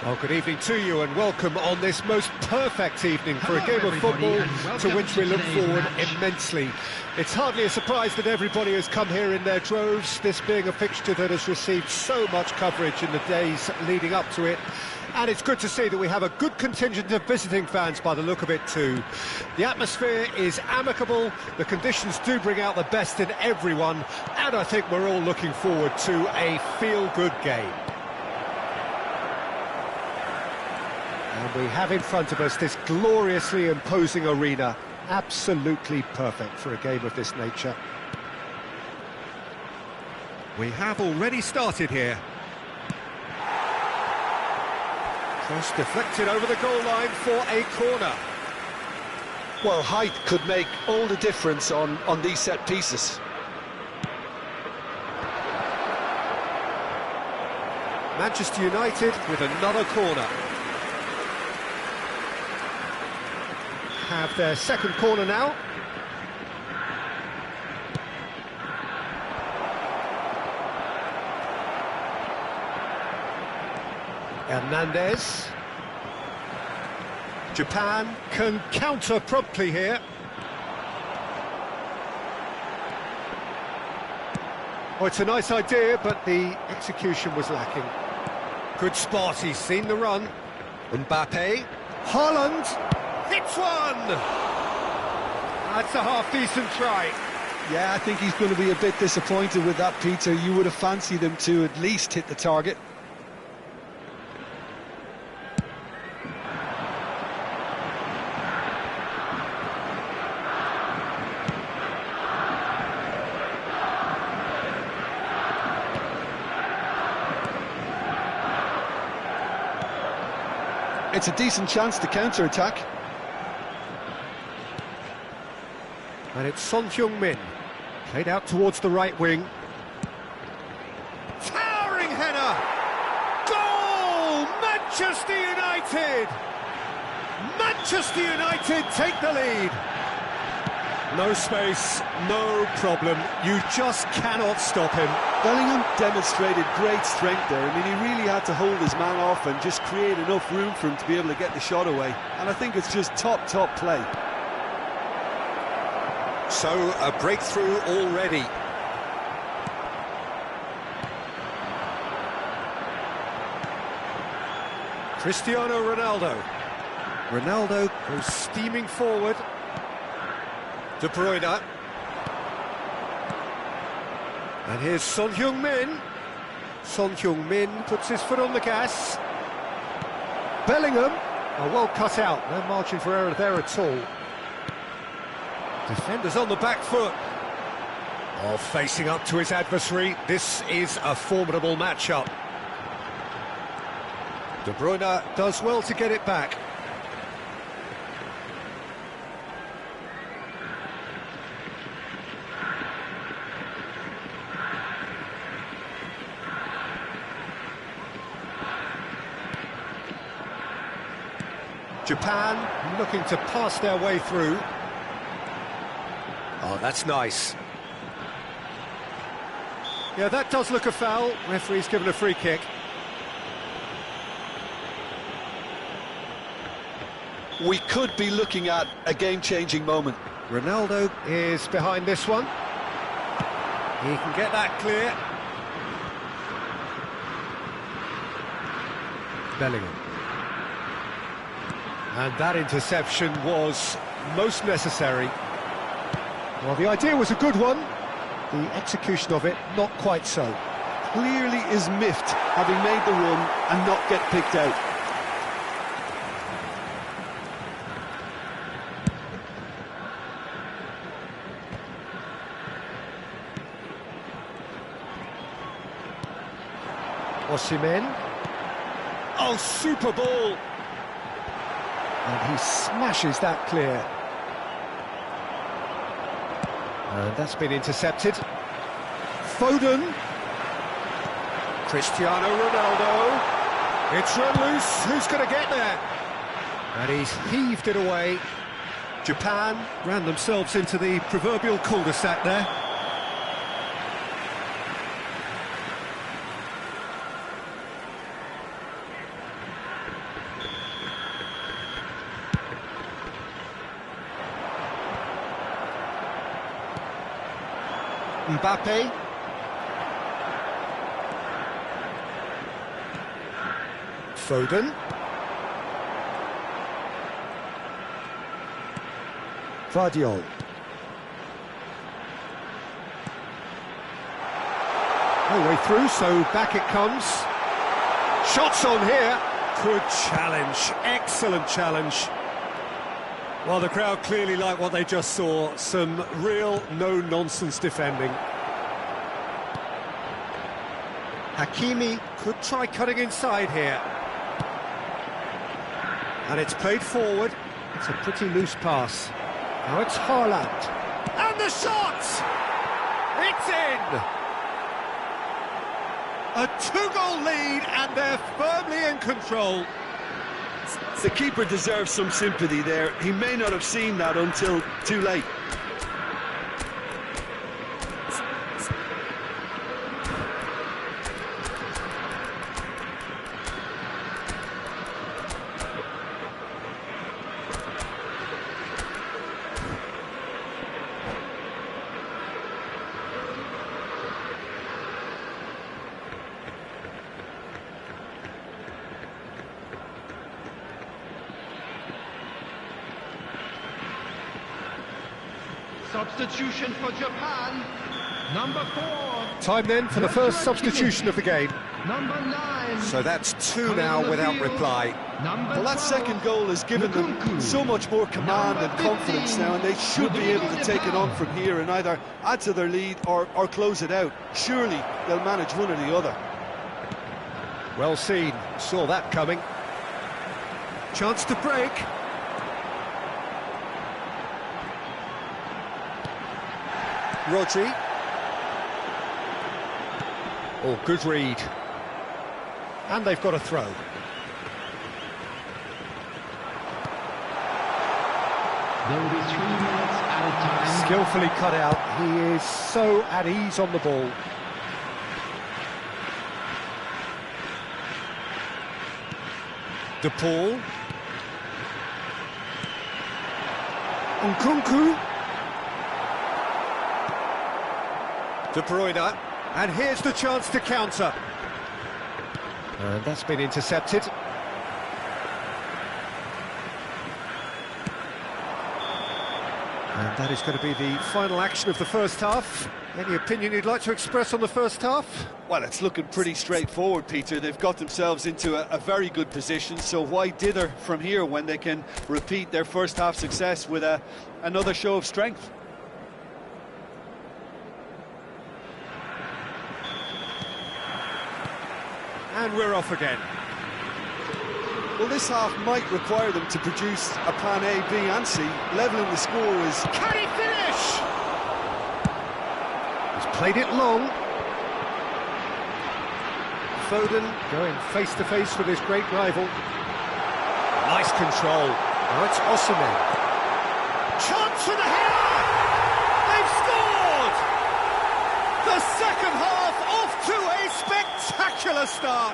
Well, good evening to you and welcome on this most perfect evening for a game of football to which we look forward immensely. It's hardly a surprise that everybody has come here in their droves, this being a fixture that has received so much coverage in the days leading up to it. And it's good to see that we have a good contingent of visiting fans by the look of it too. The atmosphere is amicable, the conditions do bring out the best in everyone, and I think we're all looking forward to a feel-good game. And we have in front of us this gloriously imposing arena, absolutely perfect for a game of this nature. We have already started here. Cross deflected over the goal line for a corner. Well, height could make all the difference on these set pieces. Manchester United with another corner. Have their second corner now. Hernandez. Japan can counter promptly here. Oh, it's a nice idea, but the execution was lacking. Good spot, he's seen the run. Mbappe. Haaland. Hits one! That's a half-decent try. Yeah, I think he's going to be a bit disappointed with that, Peter. You would have fancied him to at least hit the target. It's a decent chance to counter-attack. And it's Son Heung-min, played out towards the right wing. Towering header! Goal! Manchester United! Manchester United take the lead. No space, no problem. You just cannot stop him. Bellingham demonstrated great strength there. I mean, he really had to hold his man off and just create enough room for him to be able to get the shot away. And I think it's just top play. So, a breakthrough already. Cristiano Ronaldo. Ronaldo goes steaming forward. De Bruyne. And here's Son Heung-min. Son Heung-min puts his foot on the gas. Bellingham. Oh, well cut out. No margin for error there at all. Defenders on the back foot. Oh, facing up to his adversary. This is a formidable matchup. De Bruyne does well to get it back. Japan looking to pass their way through. Oh, that's nice. Yeah, that does look a foul. Referee's given a free kick. We could be looking at a game-changing moment. Ronaldo is behind this one. He can get that clear. Bellingham. And that interception was most necessary. Well, the idea was a good one. The execution of it, not quite so. Clearly is miffed having made the run and not get picked out. Osimhen. Oh, super ball! And he smashes that clear. And that's been intercepted. Foden. Cristiano Ronaldo. It's run loose. Who's going to get there? And he's heaved it away. Japan ran themselves into the proverbial cul-de-sac there. Mbappe. Foden. Vardiol. No way through, so back it comes. Shots on here. Good challenge, excellent challenge. Well, the crowd clearly like what they just saw. Some real no-nonsense defending. Hakimi could try cutting inside here. And it's played forward. It's a pretty loose pass. Now it's Haaland. And the shot! It's in! A two-goal lead, and they're firmly in control. The keeper deserves some sympathy there. He may not have seen that until too late. Substitution for Japan, number 4. Time then for the first substitution of the game. Number 9. So that's two now without reply. Well, that second goal has given them so much more command and confidence now, and they should be able to take it on from here and either add to their lead or close it out. Surely they'll manage one or the other. Well seen, saw that coming. Chance to break. Rodri. Oh, good read. And they've got a throw. There will be 3 minutes at a time. Skillfully cut out. He is so at ease on the ball. De Paul. Nkunku. De Bruyne, and here's the chance to counter. And that's been intercepted. And that is going to be the final action of the first half. Any opinion you'd like to express on the first half? Well, it's looking pretty straightforward, Peter. They've got themselves into a very good position, so why dither from here when they can repeat their first half success with another show of strength? And we're off again. Well, this half might require them to produce a plan A, B and C. Levelling the score is... Can he finish? He's played it long. Foden going face-to-face with his great rival. Nice control. Now it's Osimhen. Chance for the header! They've scored! The second half off to a spectacular start.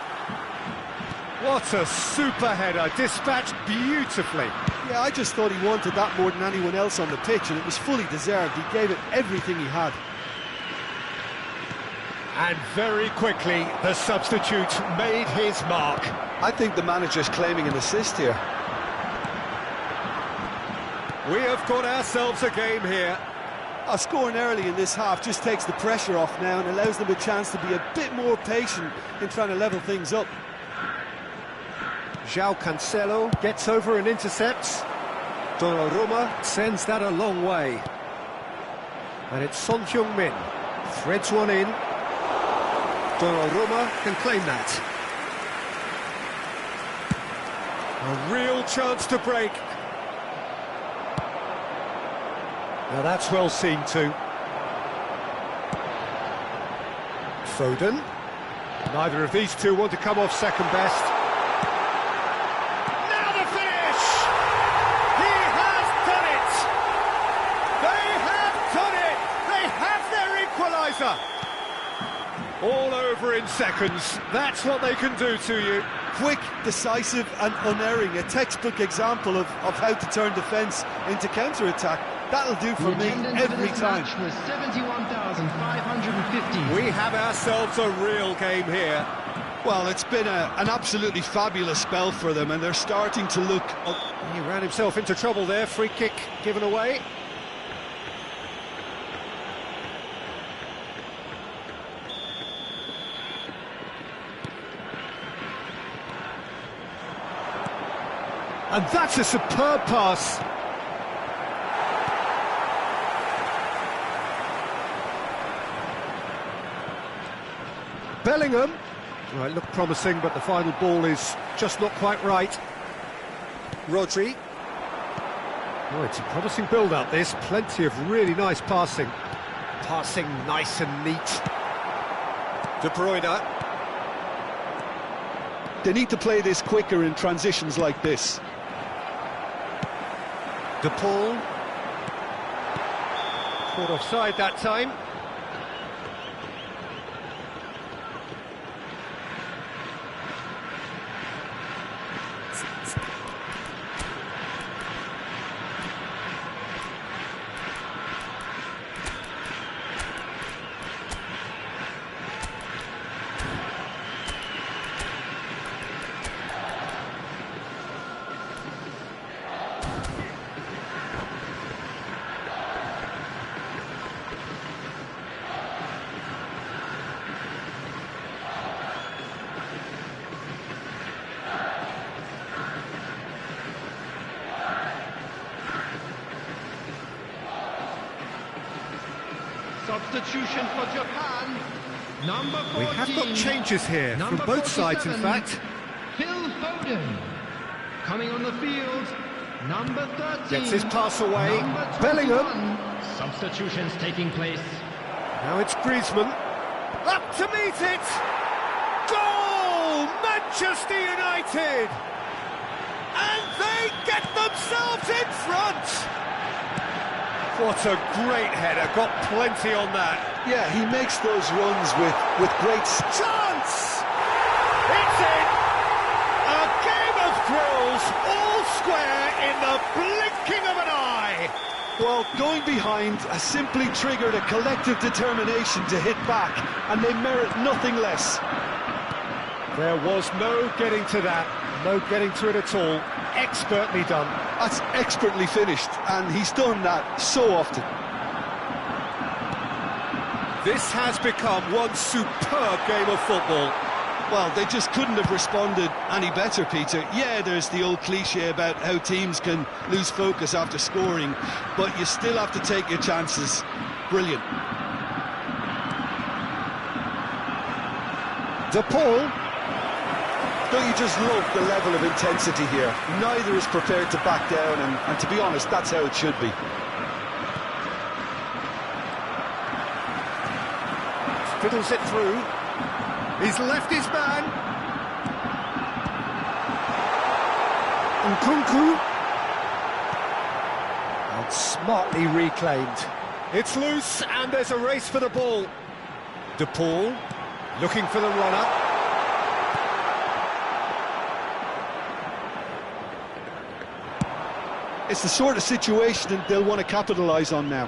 What a super header, dispatched beautifully. Yeah, I just thought he wanted that more than anyone else on the pitch, and it was fully deserved. He gave it everything he had. And very quickly, the substitute made his mark. I think the manager's claiming an assist here. We have got ourselves a game here. Scoring early in this half just takes the pressure off now and allows them a chance to be a bit more patient in trying to level things up. João Cancelo gets over and intercepts. Donnarumma sends that a long way. And it's Son Heung-min. Threads one in. Donnarumma can claim that. A real chance to break. Now that's well seen too. Foden. Neither of these two want to come off second best. All over in seconds. That's what they can do to you. Quick, decisive and unerring. A textbook example of how to turn defence into counter-attack. That'll do for me every time. 71,550. We have ourselves a real game here. Well, it's been an absolutely fabulous spell for them, and they're starting to look... He ran himself into trouble there. Free kick given away. And that's a superb pass. Bellingham. Well, it looked promising, but the final ball is just not quite right. Rodri. Oh, it's a promising build-up, this. Plenty of really nice passing. Passing nice and neat. De Bruyne. They need to play this quicker in transitions like this. De Paul. Caught offside that time. Substitution for Japan. Number 14. We have got changes here from both sides, in fact. Phil Foden. Coming on the field, number 13. Gets his pass away. Bellingham. Substitutions taking place. Now it's Griezmann. Up to meet it. Goal! Manchester United. And they get themselves in front. What a great header, got plenty on that. Yeah, he makes those runs with great... Chance! It's in! A game of thrills, all square in the blinking of an eye. Well, going behind has simply triggered a collective determination to hit back, and they merit nothing less. There was no getting to that, no getting to it at all. Expertly done. That's expertly finished, and he's done that so often. This has become one superb game of football. Well, they just couldn't have responded any better, Peter. Yeah, there's the old cliche about how teams can lose focus after scoring, but you still have to take your chances. Brilliant. De Paul. Don't you just love the level of intensity here? Neither is prepared to back down, and to be honest, that's how it should be. Fiddles it through. He's left his man. Nkunku. And smartly reclaimed. It's loose, and there's a race for the ball. De Paul looking for the runner. It's the sort of situation that they'll want to capitalise on now.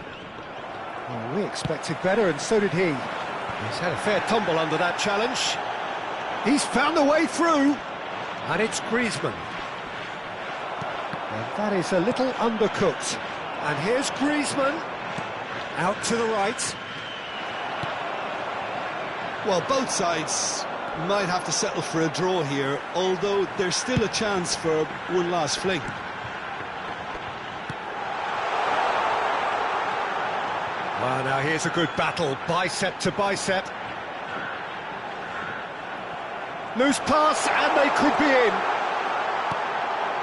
Well, we expected better, and so did he. He's had a fair tumble under that challenge. He's found a way through, and it's Griezmann. And that is a little undercooked. And here's Griezmann, out to the right. Well, both sides might have to settle for a draw here, although there's still a chance for one last fling. Well, now here's a good battle, bicep to bicep. Loose pass, and they could be in.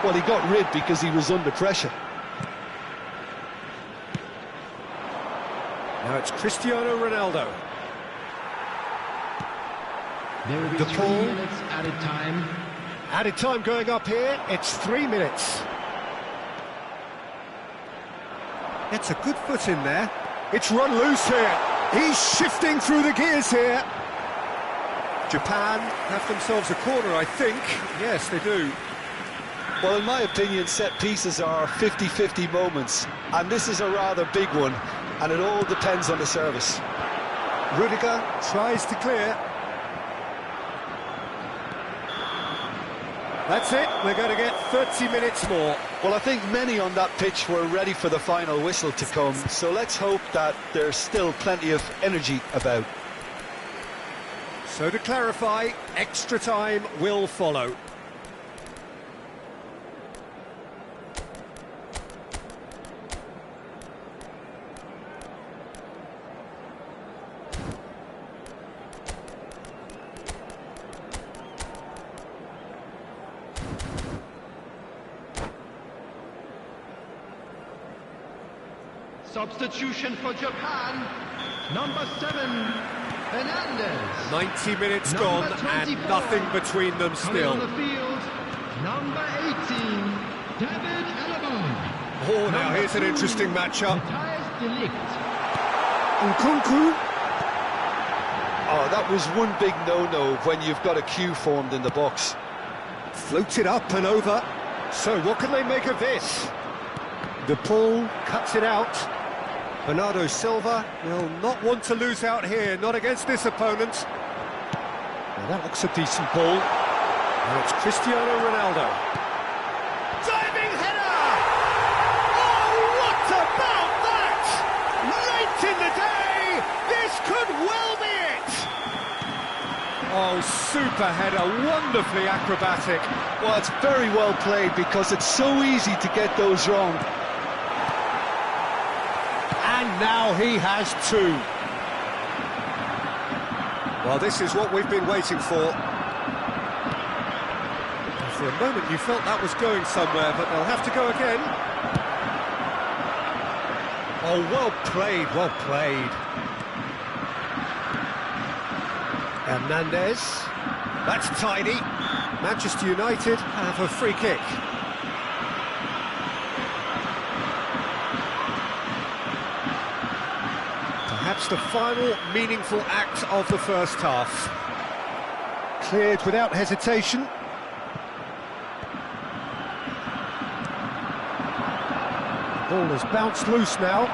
Well, he got rid because he was under pressure. Now it's Cristiano Ronaldo. There will be De 3 Paul. minutes added time. Added time going up here, it's 3 minutes. It's a good foot in there. It's run loose here. He's shifting through the gears here. Japan have themselves a corner, I think. Yes, they do. Well, in my opinion, set pieces are 50-50 moments, and this is a rather big one, and it all depends on the service. Rudiger tries to clear. That's it, we're going to get 30 minutes more. Well, I think many on that pitch were ready for the final whistle to come, so let's hope that there's still plenty of energy about. So to clarify, extra time will follow. Substitution for Japan. Number 7, Hernandez. 90 minutes gone and nothing between them Coming still. on the field, number 18, David Alaba. Oh, now here's an interesting matchup. Matthijs de Ligt. Nkunku. Oh, that was one big no-no when you've got a queue formed in the box. Floated up and over. So what can they make of this? De Paul cuts it out. Bernardo Silva will not want to lose out here, not against this opponent. Well, that looks a decent ball. Now it's Cristiano Ronaldo. Diving header! Oh, what about that? Late in the day, this could well be it! Oh, super header, wonderfully acrobatic. Well, it's very well played because it's so easy to get those wrong. And now he has 2. Well, this is what we've been waiting for. For a moment you felt that was going somewhere, but they'll have to go again. Oh, well played, well played. Hernandez. That's tidy. Manchester United have a free kick. Perhaps the final meaningful act of the first half. Cleared without hesitation. The ball has bounced loose now.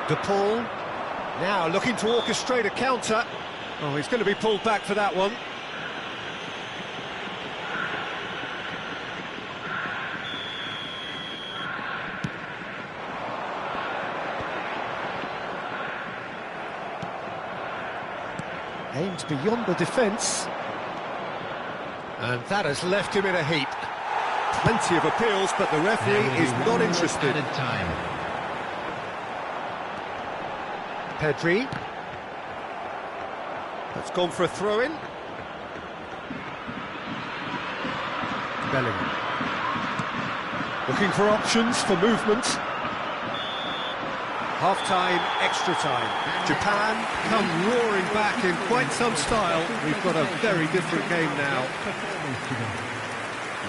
De Paul now looking to orchestrate a counter. Oh, he's going to be pulled back for that one. Aimed beyond the defence. And that has left him in a heap. Plenty of appeals, but the referee is not interested. Added time. Pedri. That's gone for a throw-in. Bellingham. Looking for options for movement. Half-time, extra time. Japan come roaring back in quite some style. We've got a very different game now.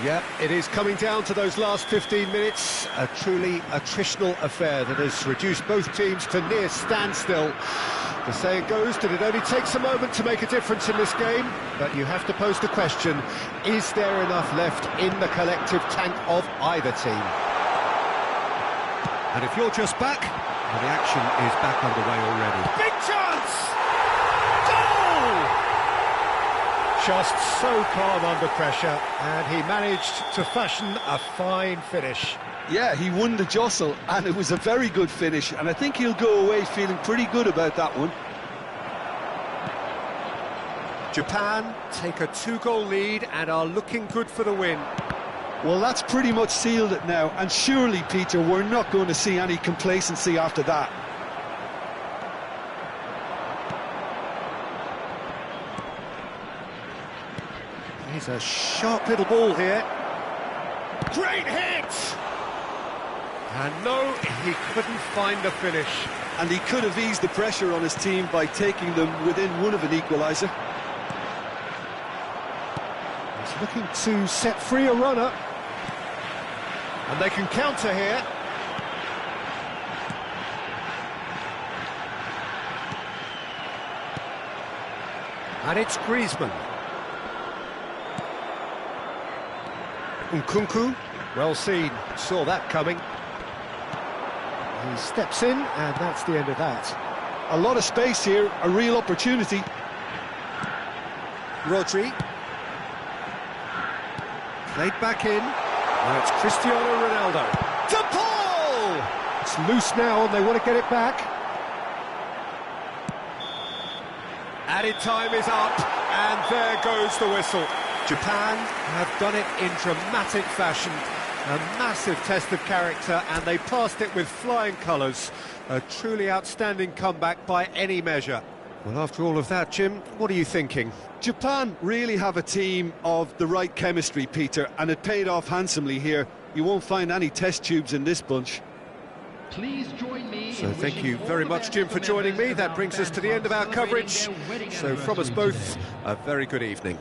Yep, it is coming down to those last 15 minutes. A truly attritional affair that has reduced both teams to near standstill. The saying goes that it only takes a moment to make a difference in this game, but you have to pose the question, is there enough left in the collective tank of either team? And if you're just back, well, the action is back underway already. Big chance! Goal! Just so calm under pressure, and he managed to fashion a fine finish. Yeah, he won the jostle, and it was a very good finish, and I think he'll go away feeling pretty good about that one. Japan take a 2-goal lead and are looking good for the win. Well, that's pretty much sealed it now, and surely, Peter, we're not going to see any complacency after that. Here's a sharp little ball here. Great hit! And no, he couldn't find the finish. And he could have eased the pressure on his team by taking them within one of an equaliser. He's looking to set free a runner. And they can counter here. And it's Griezmann. Nkunku, well seen, saw that coming. He steps in, and that's the end of that. A lot of space here, a real opportunity. Rodri. Played back in. Now it's Cristiano Ronaldo. To Paul! It's loose now, and they want to get it back. Added time is up, and there goes the whistle. Japan have done it in dramatic fashion. A massive test of character, and they passed it with flying colours. A truly outstanding comeback by any measure. Well, after all of that, Jim, what are you thinking? Japan really have a team of the right chemistry, Peter, and it paid off handsomely here. You won't find any test tubes in this bunch. Please join me. So thank you very much, Jim, for joining me. That brings us to the end of our coverage. So from us both, a very good evening.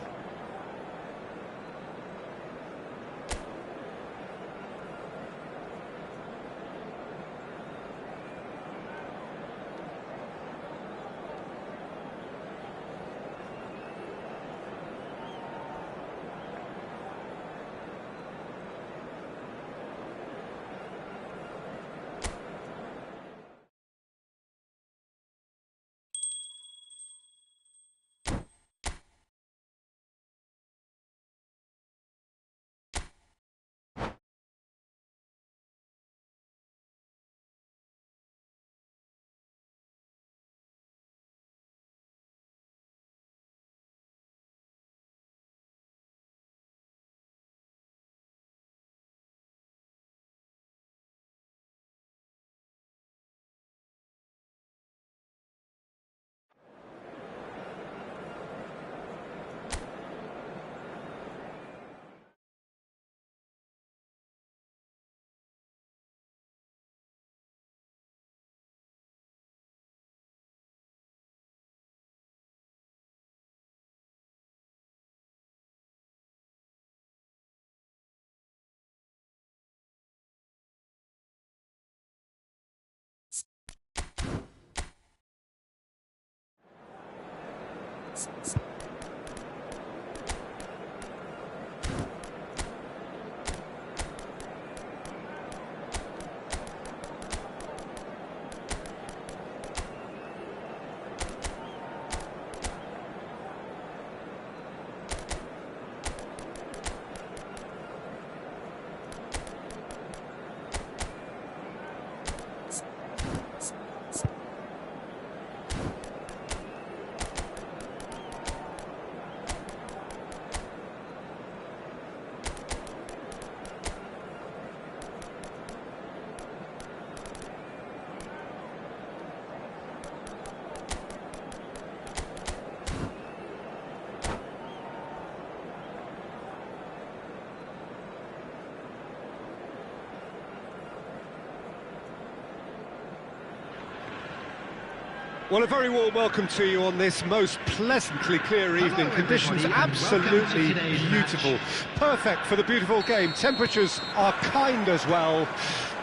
Well, a very warm welcome to you on this most pleasantly clear evening. Conditions absolutely beautiful. Perfect for the beautiful game. Temperatures are kind as well.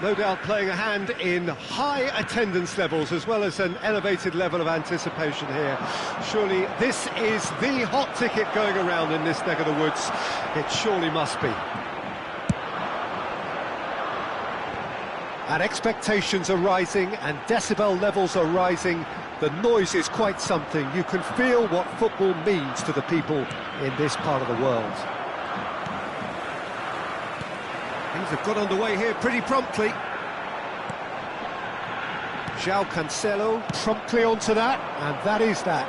No doubt playing a hand in high attendance levels as well as an elevated level of anticipation here. Surely this is the hot ticket going around in this neck of the woods. It surely must be. And expectations are rising and decibel levels are rising. The noise is quite something. You can feel what football means to the people in this part of the world. Things have got underway here pretty promptly. João Cancelo promptly onto that, and that is that.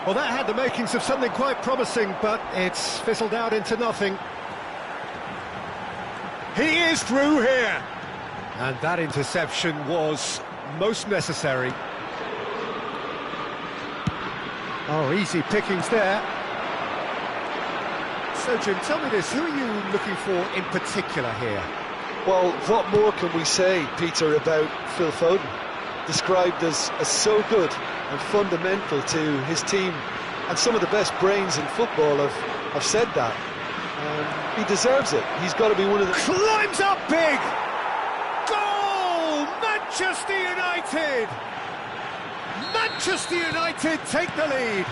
Well, that had the makings of something quite promising, but it's fizzled out into nothing. He is through here. And that interception was most necessary. Oh, easy pickings there. So, Jim, tell me this, who are you looking for in particular here? Well, what more can we say, Peter, about Phil Foden? Described as so good and fundamental to his team, and some of the best brains in football have said that. He deserves it. He's got to be one of the... Climbs up big! Goal! Manchester United! Manchester United take the lead.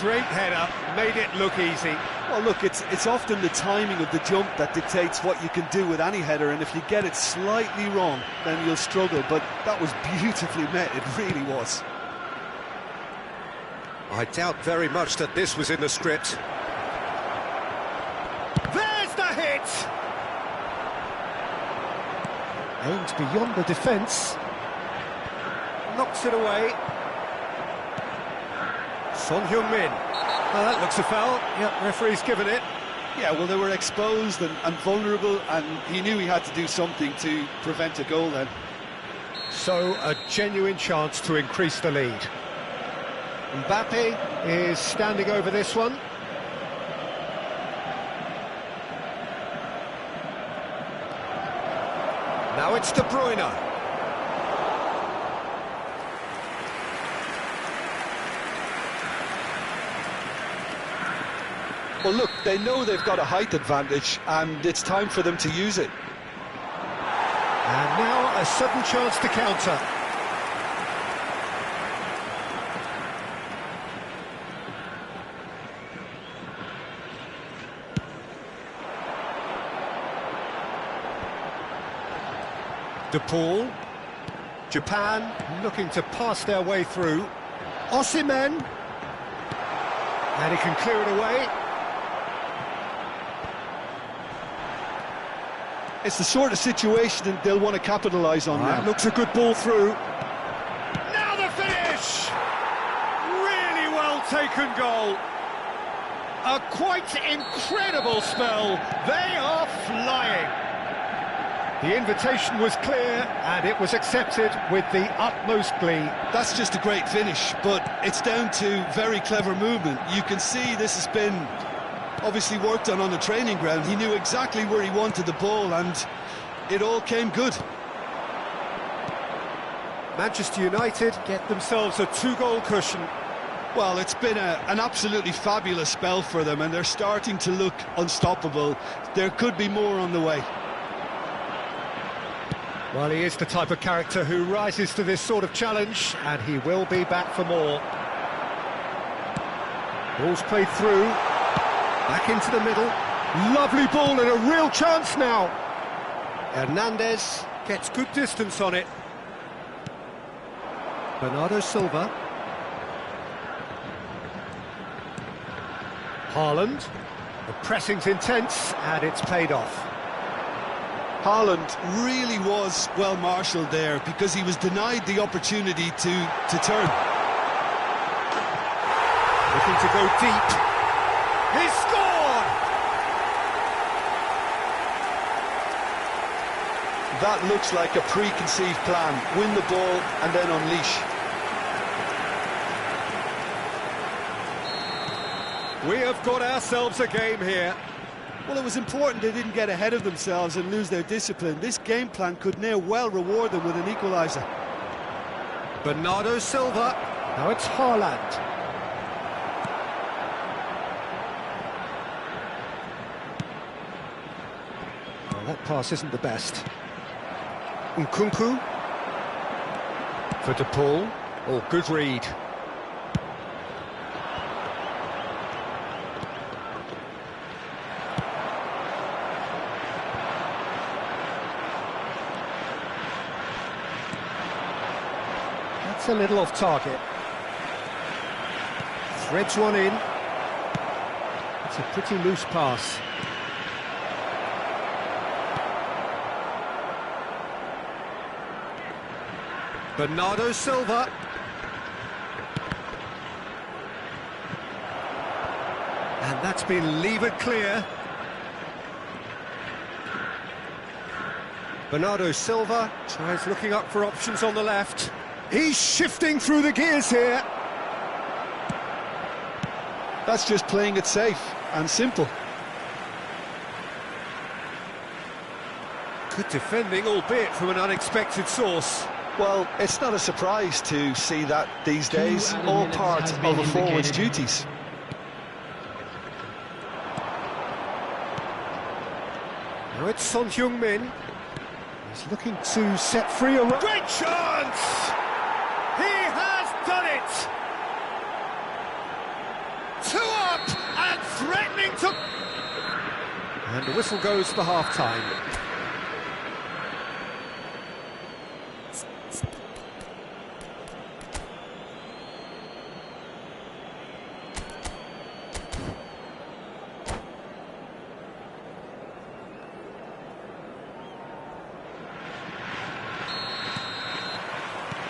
Great header, made it look easy. Well, look, it's often the timing of the jump that dictates what you can do with any header, and if you get it slightly wrong, then you'll struggle. But that was beautifully met, it really was. I doubt very much that this was in the script. There's the hit! Aimed beyond the defence. Knocks it away. Son Heung-min. Oh, that looks a foul. Yep, referee's given it. Yeah, well, they were exposed and vulnerable, and he knew he had to do something to prevent a goal then. So, a genuine chance to increase the lead. Mbappe is standing over this one. Now it's De Bruyne. Well, look, they know they've got a height advantage, and it's time for them to use it. And now a sudden chance to counter. De Paul. Japan looking to pass their way through. Osimhen. And he can clear it away. It's the sort of situation that they'll want to capitalise on now. Looks a good ball through. Now the finish! Really well taken goal. A quite incredible spell. They are flying. The invitation was clear and it was accepted with the utmost glee. That's just a great finish, but it's down to very clever movement. You can see this has been obviously worked on the training ground. He knew exactly where he wanted the ball and it all came good. Manchester United get themselves a 2-goal cushion. Well, it's been an absolutely fabulous spell for them, and they're starting to look unstoppable. There could be more on the way. Well, he is the type of character who rises to this sort of challenge, and he will be back for more. Ball's played through. Back into the middle. Lovely ball and a real chance now. Hernandez gets good distance on it. Bernardo Silva. Haaland. The pressing's intense and it's paid off. Haaland really was well marshalled there because he was denied the opportunity to turn. Looking to go deep. He scored! That looks like a preconceived plan. Win the ball and then unleash. We have got ourselves a game here. Well, it was important they didn't get ahead of themselves and lose their discipline. This game plan could now well reward them with an equaliser. Bernardo Silva. Now it's Haaland. Well, that pass isn't the best. Nkunku. For De Paul. Oh, good read. That's a little off target. Threads one in. It's a pretty loose pass. Bernardo Silva. And that's been levered clear. Bernardo Silva tries looking up for options on the left. He's shifting through the gears here. That's just playing it safe and simple. Good defending, albeit from an unexpected source. Well, it's not a surprise to see that these days, all part of a forward's duties. Now it's Son Heung-min. He's looking to set free a... Great chance! He has done it! Two up and threatening to... And the whistle goes for half-time.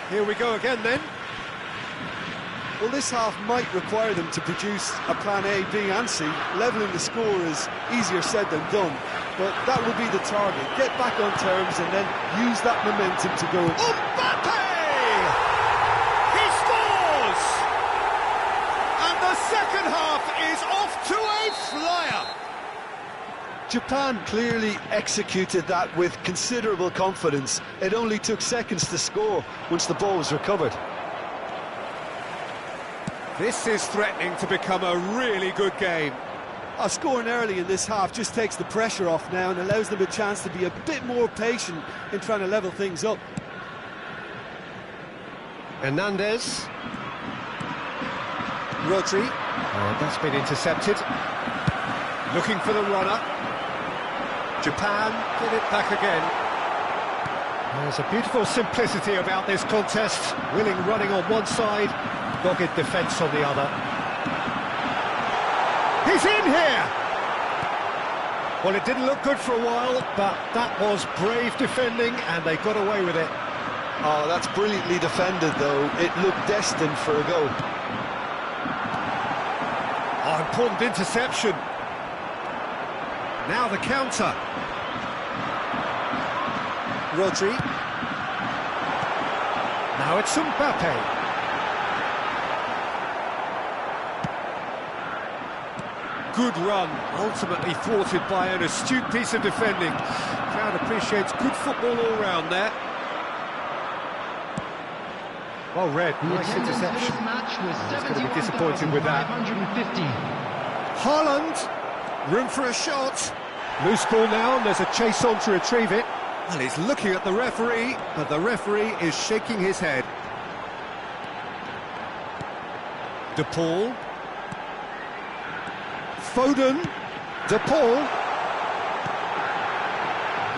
Here we go again then. Well, this half might require them to produce a plan A, B and C. Levelling the score is easier said than done, but that will be the target. Get back on terms and then use that momentum to go... Mbappe! He scores! And the second half is off to a flyer. Japan clearly executed that with considerable confidence. It only took seconds to score once the ball was recovered. This is threatening to become a really good game. Scoring early in this half just takes the pressure off now and allows them a chance to be a bit more patient in trying to level things up. Hernandez. Rodri. Oh, that's been intercepted. Looking for the runner. Japan get it back again. There's a beautiful simplicity about this contest. Willing running on one side, dogged defence on the other. He's in here! Well, it didn't look good for a while, but that was brave defending, and they got away with it. Oh, that's brilliantly defended, though. It looked destined for a goal. Oh, important interception. Now the counter. Rodri. Now it's Mbappe. Good run, ultimately thwarted by an astute piece of defending. Crowd appreciates good football all round there. Well read, nice interception. He's going to be disappointed with that. Haaland, room for a shot. Loose ball now, and there's a chase on to retrieve it. Well, he's looking at the referee, but the referee is shaking his head. De Paul. Foden. De Paul.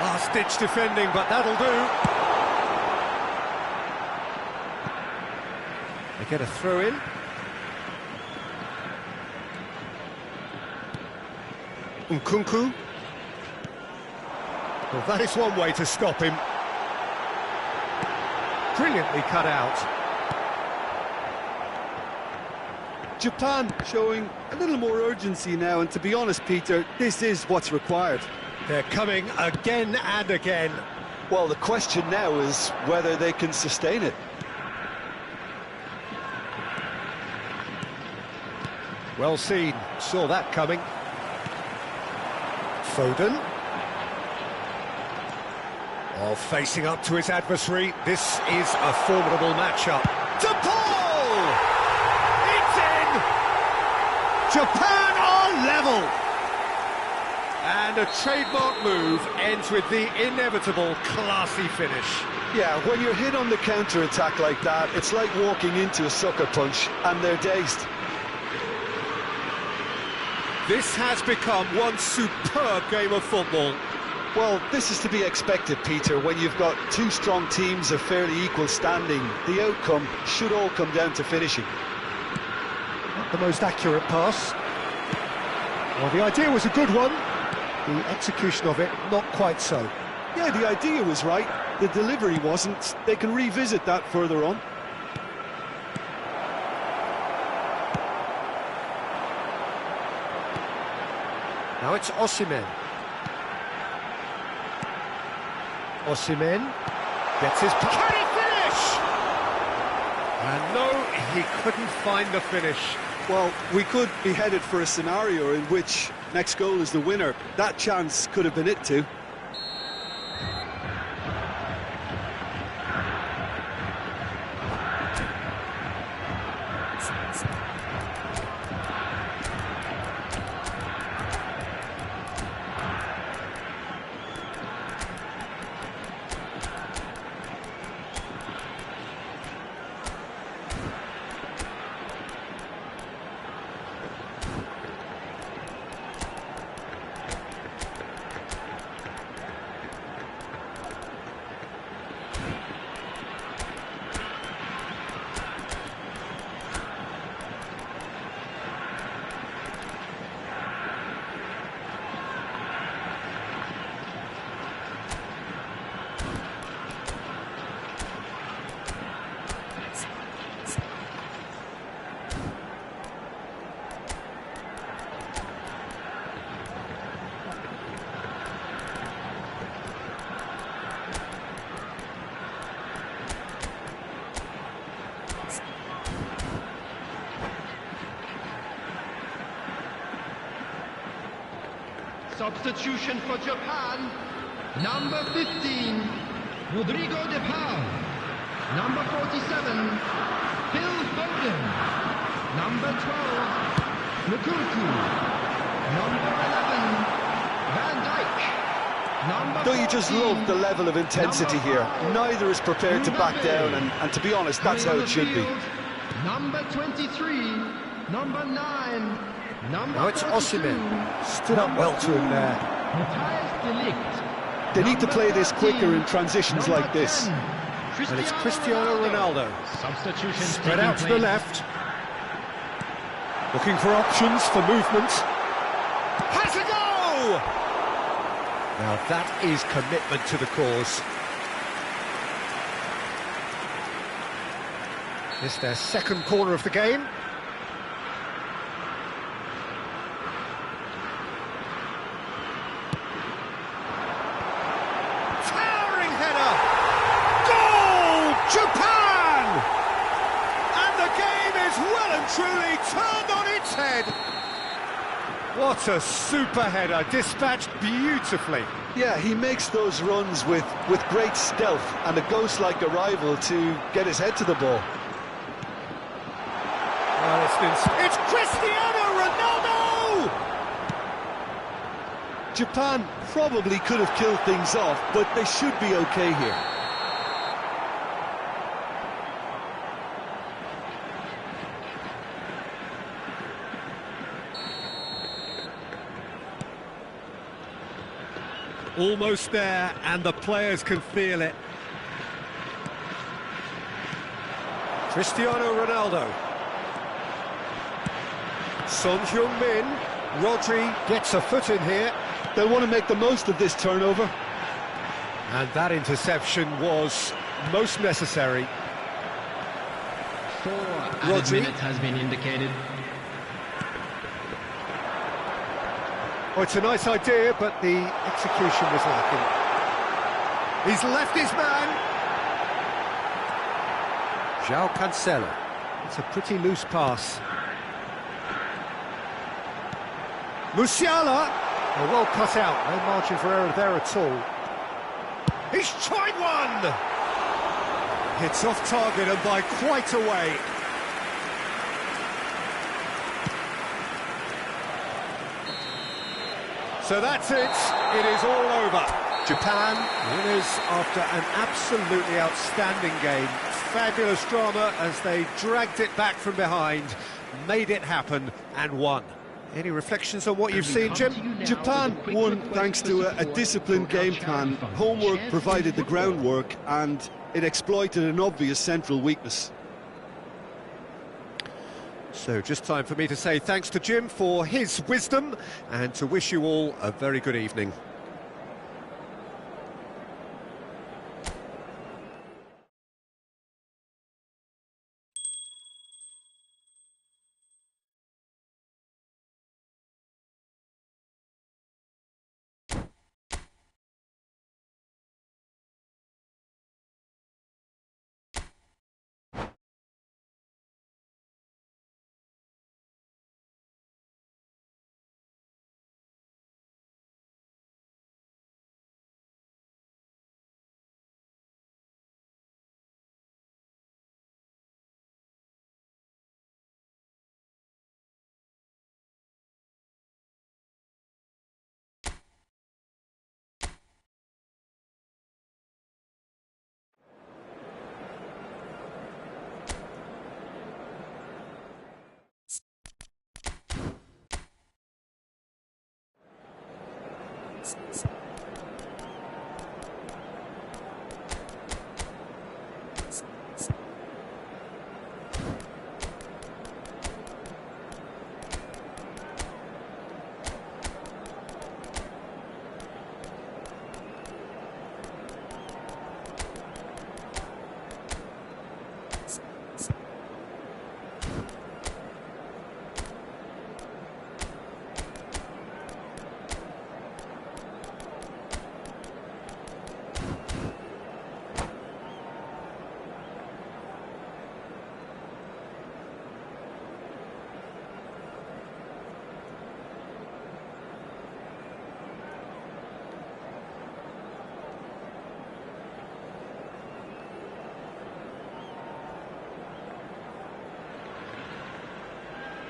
Last-ditch defending, but that'll do. They get a throw-in. Nkunku. Well, that is one way to stop him. Brilliantly cut out. Japan showing a little more urgency now, and to be honest, Peter, this is what's required. They're coming again and again. Well, the question now is whether they can sustain it. Well seen, saw that coming. Foden. Oh, facing up to his adversary. This is a formidable matchup. De Paul! It's in! Japan are level! And a trademark move ends with the inevitable classy finish. Yeah, when you're hit on the counter-attack like that, it's like walking into a sucker punch, and they're dazed. This has become one superb game of football. Well, this is to be expected, Peter. When you've got two strong teams of fairly equal standing, the outcome should all come down to finishing. Not the most accurate pass. Well, the idea was a good one. The execution of it, not quite so. Yeah, the idea was right. The delivery wasn't. They can revisit that further on. Now it's Osimhen. Osimhen gets his... Can he finish? And no, he couldn't find the finish. Well, we could be headed for a scenario in which next goal is the winner. That chance could have been it too. Substitution for Japan, number 15, Rodrigo De Paul. Number 47, Phil Foden. Number 12, Lukaku. Number 11, Van Dijk. Number Don't you just 14, love the level of intensity here? Neither is prepared to back down, and to be honest, that's how it should be. Number 23, number 9, number Now it's 32, Osimhen. Stood up well to him there. Matthijs de Ligt. They need to play this quicker in transitions like this. And it's Cristiano Ronaldo. Substitution Spread out to the left. Looking for options for movement. Has a go! Now that is commitment to the cause. It's their second corner of the game. Towering header! Goal! Japan! And the game is well and truly turned on its head. What a super header, dispatched beautifully. Yeah, he makes those runs with great stealth and a ghost-like arrival to get his head to the ball. It's Cristiano Ronaldo! Japan probably could have killed things off, but they should be okay here. Almost there, and the players can feel it. Cristiano Ronaldo. Son Heung-min. Rodri gets a foot in here. They'll want to make the most of this turnover. And that interception was most necessary. 4 Rodri. added minutes has been indicated. Oh, it's a nice idea, but the execution was lacking. He's left his man. João Cancelo. It's a pretty loose pass. Musiala. Well, well cut out, no margin for error there at all. He's tried one! Hits off target and by quite a way. So that's it, it is all over. Japan winners after an absolutely outstanding game. Fabulous drama as they dragged it back from behind, made it happen and won. Any reflections on what you've seen, Jim? Japan won thanks to a disciplined game plan. Homework provided the groundwork and it exploited an obvious central weakness. So just time for me to say thanks to Jim for his wisdom and to wish you all a very good evening.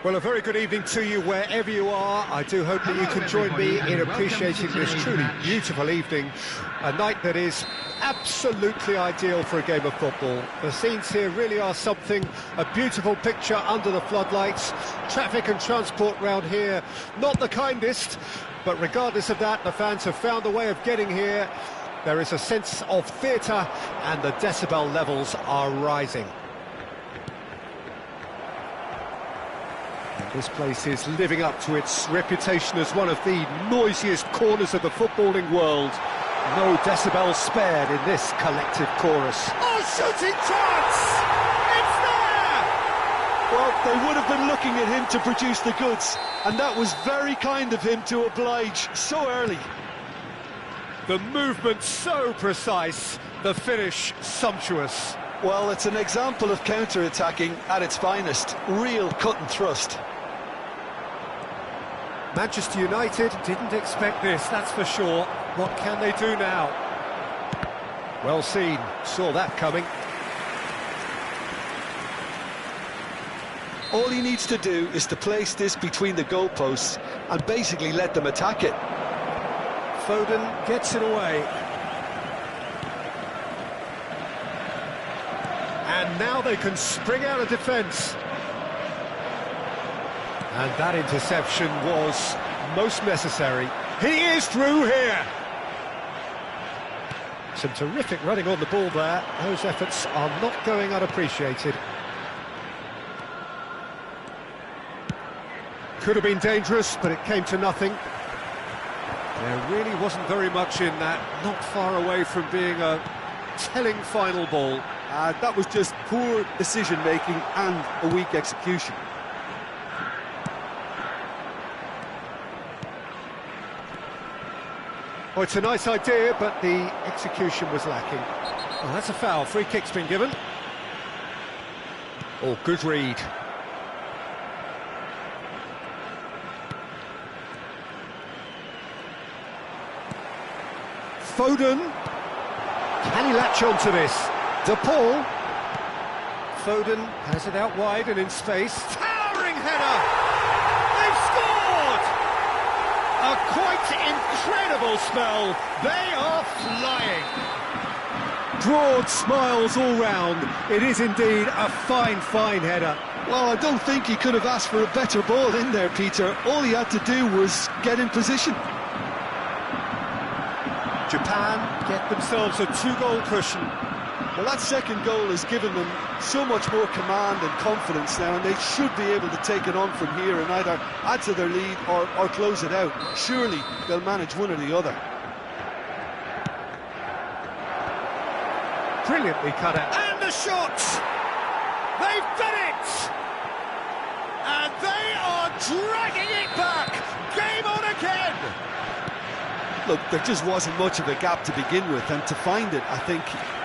Well, a very good evening to you wherever you are. I do hope that you can join me in appreciating this truly beautiful evening, a night that is absolutely ideal for a game of football. The scenes here really are something, a beautiful picture under the floodlights. Traffic and transport round here, not the kindest, but regardless of that, the fans have found a way of getting here. There is a sense of theatre and the decibel levels are rising. This place is living up to its reputation as one of the noisiest corners of the footballing world. No decibels spared in this collective chorus. Oh, shooting chance! It's there! Well, they would have been looking at him to produce the goods, and that was very kind of him to oblige so early. The movement so precise, the finish sumptuous. Well, it's an example of counter-attacking at its finest. Real cut and thrust. Manchester United didn't expect this, that's for sure. What can they do now? Well seen, saw that coming. All he needs to do is to place this between the goalposts and basically let them attack it. Foden gets it away. And now they can spring out of defence. And that interception was most necessary. He is through here. Some terrific running on the ball there. Those efforts are not going unappreciated. Could have been dangerous, but it came to nothing. There really wasn't very much in that. Not far away from being a telling final ball. That was just poor decision-making and a weak execution. Oh, it's a nice idea, but the execution was lacking. Oh, that's a foul. Free kick's been given. Oh, good read. Foden. Can he latch onto this? De Paul. Foden has it out wide and in space. Towering header! They've scored! A quite incredible spell. They are flying. Broad smiles all round. It is indeed a fine, fine header. Well, I don't think he could have asked for a better ball in there, Peter. All he had to do was get in position. Japan get themselves a 2-goal cushion. Well, that second goal has given them so much more command and confidence now, and they should be able to take it on from here and either add to their lead or close it out. Surely they'll manage one or the other. Brilliantly cut out. And the shot! They've done it! And they are dragging it back! Game on again! Look, there just wasn't much of a gap to begin with, and to find it, I think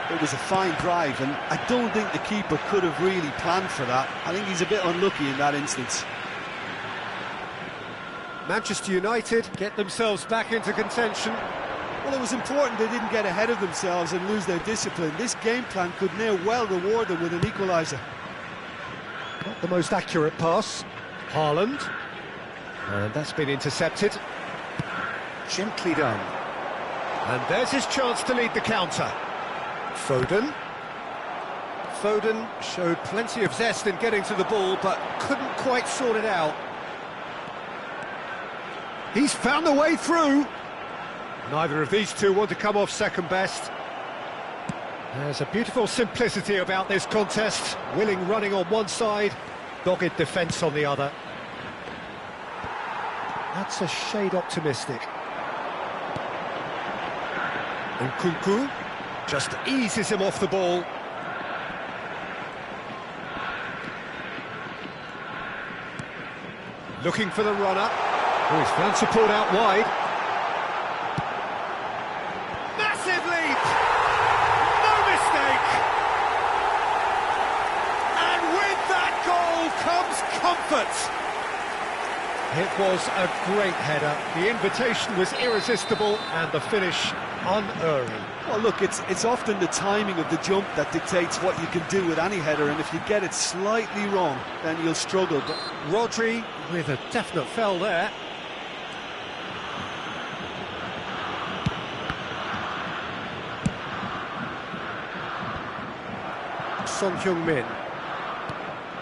it was a fine drive, and I don't think the keeper could have really planned for that. I think he's a bit unlucky in that instance. Manchester United get themselves back into contention. Well, it was important they didn't get ahead of themselves and lose their discipline. This game plan could now well reward them with an equaliser. Not the most accurate pass. Haaland. And that's been intercepted. Gently done. And there's his chance to lead the counter. Foden. Foden showed plenty of zest in getting to the ball, but couldn't quite sort it out. He's found a way through. Neither of these two want to come off second best. There's a beautiful simplicity about this contest. Willing running on one side, dogged defence on the other. That's a shade optimistic. Nkunku just eases him off the ball. Looking for the runner. Oh, he's found support out wide. Massive lead! No mistake! And with that goal comes comfort. It was a great header. The invitation was irresistible and the finish unerring. Well, look, it's often the timing of the jump that dictates what you can do with any header, and if you get it slightly wrong, then you'll struggle. But Rodri with a definite foul there. Son Heung-min.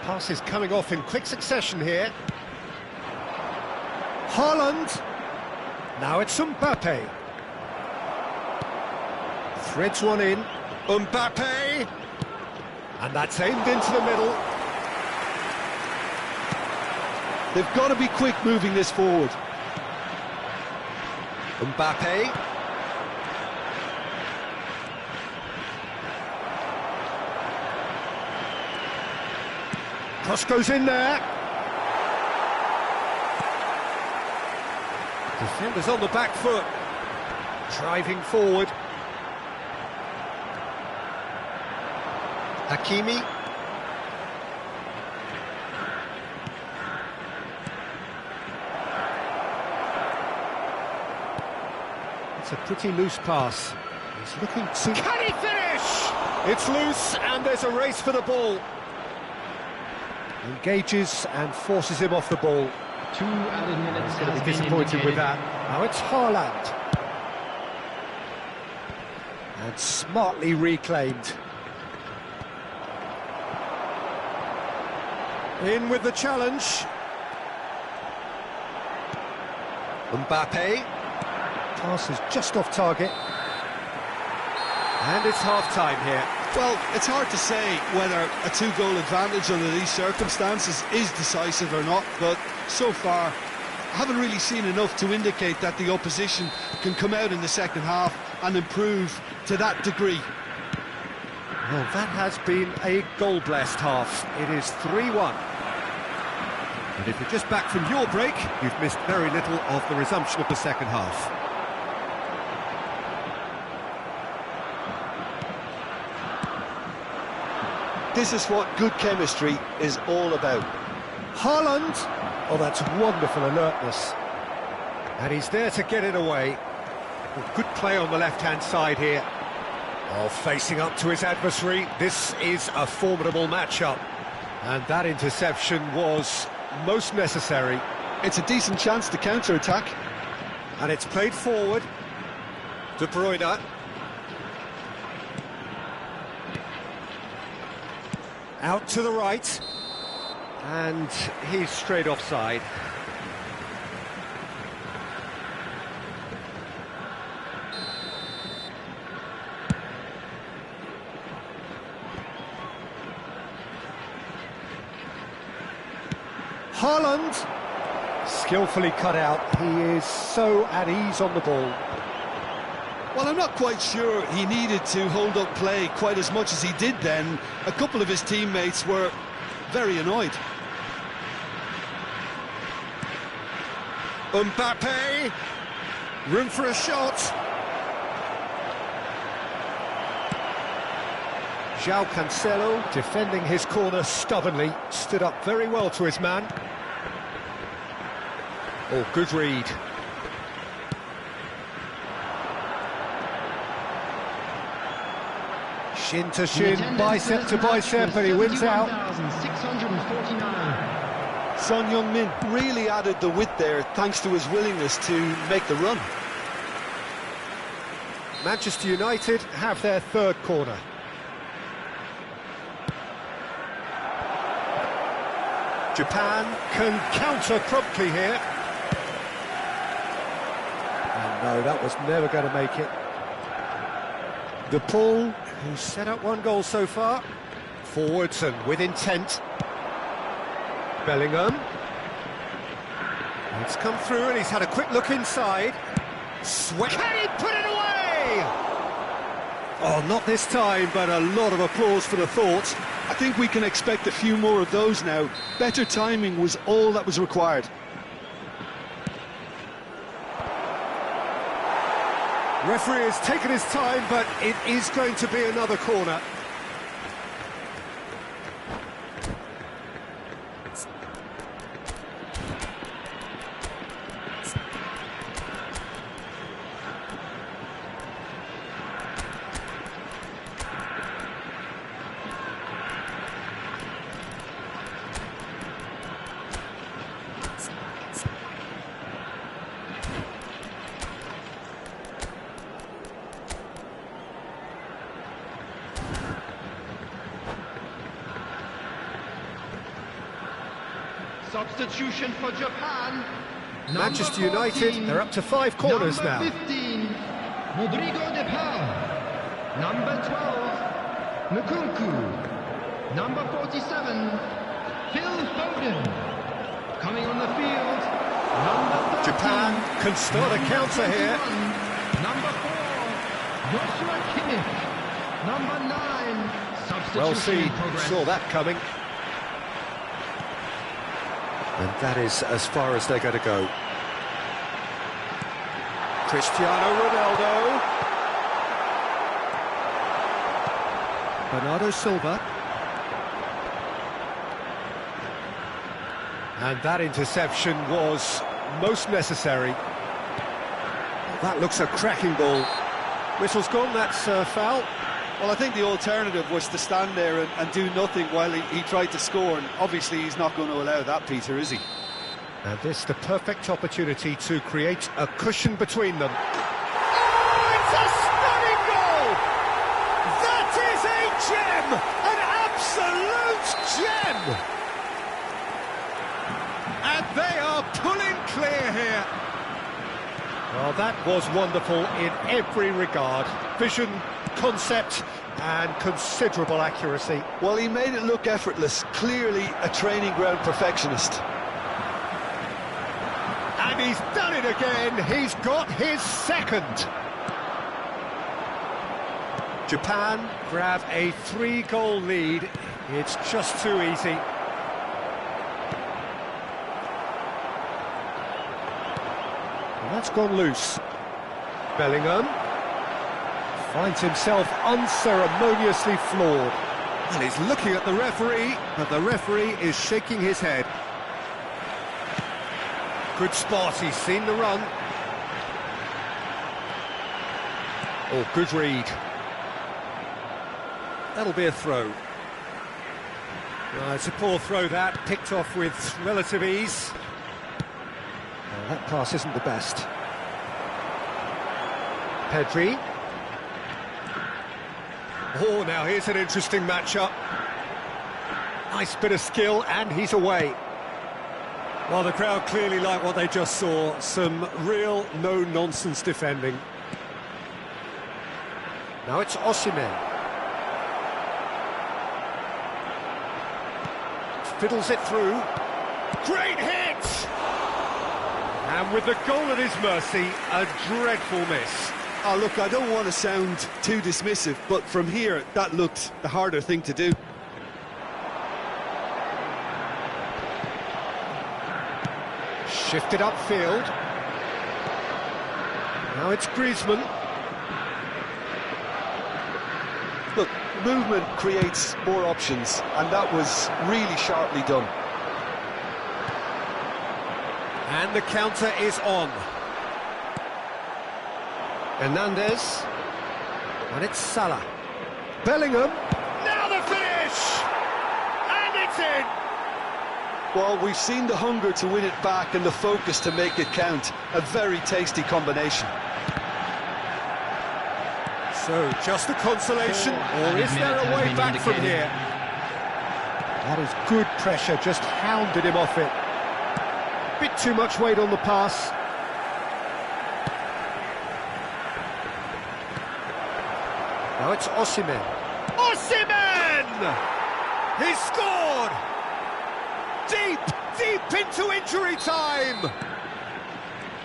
Passes coming off in quick succession here. Haaland. Now it's Mbappe. Threads one in. Mbappe. And that's aimed into the middle. they've got to be quick moving this forward. Mbappe. Cross goes in there. Defenders on the back foot. Driving forward. Hakimi. It's a pretty loose pass. He's looking to... Can he finish? It's loose and there's a race for the ball. Engages and forces him off the ball. 2 added minutes. He's going to be disappointed with that. Now it's Haaland. And smartly reclaimed. In with the challenge. Mbappe. Pass is just off target. And it's half-time here. Well, it's hard to say whether a 2-goal advantage under these circumstances is decisive or not, but so far I haven't really seen enough to indicate that the opposition can come out in the second half and improve to that degree. Well, that has been a goal-blessed half. It is 3-1. And if you're just back from your break, you've missed very little of the resumption of the second half. This is what good chemistry is all about. Haaland! Oh, that's wonderful alertness. And he's there to get it away. Well, good play on the left-hand side here. Oh, facing up to his adversary. This is a formidable matchup. And that interception was most necessary. It's a decent chance to counter-attack. And it's played forward. De Bruyne. Out to the right. And he's straight offside. Haaland, skillfully cut out. He is so at ease on the ball. Well, I'm not quite sure he needed to hold up play quite as much as he did then. A couple of his teammates were very annoyed. Mbappe, room for a shot. João Cancelo, defending his corner stubbornly, stood up very well to his man. Oh, good read. Shin to shin, bicep to bicep, and he wins out. 649. Son Heung-min really added the width there thanks to his willingness to make the run. Manchester United have their third corner. Japan can counter promptly here. And no, that was never going to make it. De Paul, who's set up one goal so far. Forwards and with intent. Bellingham. It's come through and he's had a quick look inside. Can he put it away? Oh, not this time, but a lot of applause for the thought. I think we can expect a few more of those now. Better timing was all that was required. Referee has taken his time, but it is going to be another corner. Substitution for Japan. Manchester United, they're up to 5 corners now. Number 15, Rodrigo de Paul. Number 12, Nkunku. Number 47, Phil Foden. Coming on the field, number 13, Japan can start a counter here. Number 4, Joshua Kimmich. Number 9, substitution Well seen, in progress. saw that coming. And that is as far as they're going to go. Cristiano Ronaldo. Bernardo Silva. And that interception was most necessary. That looks a cracking ball. Whistle's gone, that's a foul. Well, I think the alternative was to stand there and do nothing while he tried to score, and obviously he's not going to allow that, Peter, is he? And this is the perfect opportunity to create a cushion between them. Oh, it's a stunning goal! That is a gem! An absolute gem! And they are pulling clear here. Well, that was wonderful in every regard. Vision, concept, and considerable accuracy. Well, he made it look effortless. Clearly a training ground perfectionist. And he's done it again. He's got his second. Japan grab a 3-goal lead. It's just too easy. And that's gone loose. Bellingham finds himself unceremoniously floored. And he's looking at the referee, but the referee is shaking his head. Good spot, he's seen the run. Oh, good read. That'll be a throw. It's a poor throw that, picked off with relative ease. That pass isn't the best. Pedri. Oh, now here's an interesting matchup. Nice bit of skill, and he's away. Well, the crowd clearly like what they just saw. Some real no-nonsense defending. Now it's Osimhen. Fiddles it through. Great hit! And with the goal at his mercy, a dreadful miss. Oh, look, I don't want to sound too dismissive, but from here, that looked the harder thing to do. Shifted upfield. Now it's Griezmann. Look, movement creates more options, and that was really sharply done. And the counter is on. Hernandez. And it's Salah. Bellingham. Now the finish! And it's in! Well, we've seen the hunger to win it back and the focus to make it count. A very tasty combination. So, just a consolation, or is there a way back from here? That is good pressure, just hounded him off it. Bit too much weight on the pass. Now it's Osimhen. Osimhen! He scored! Deep into injury time!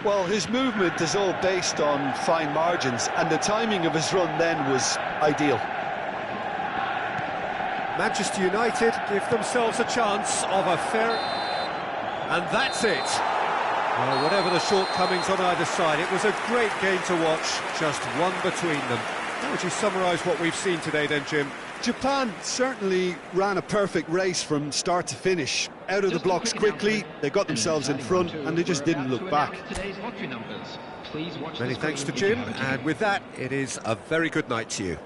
Well, his movement is all based on fine margins, and the timing of his run then was ideal. Manchester United give themselves a chance of a fair... And that's it. Well, whatever the shortcomings on either side, it was a great game to watch, just one between them. How would you summarise what we've seen today then, Jim? Japan certainly ran a perfect race from start to finish. Out of the blocks quickly, they got themselves in front, and they just didn't look back. Many thanks to Jim, and with that, it is a very good night to you.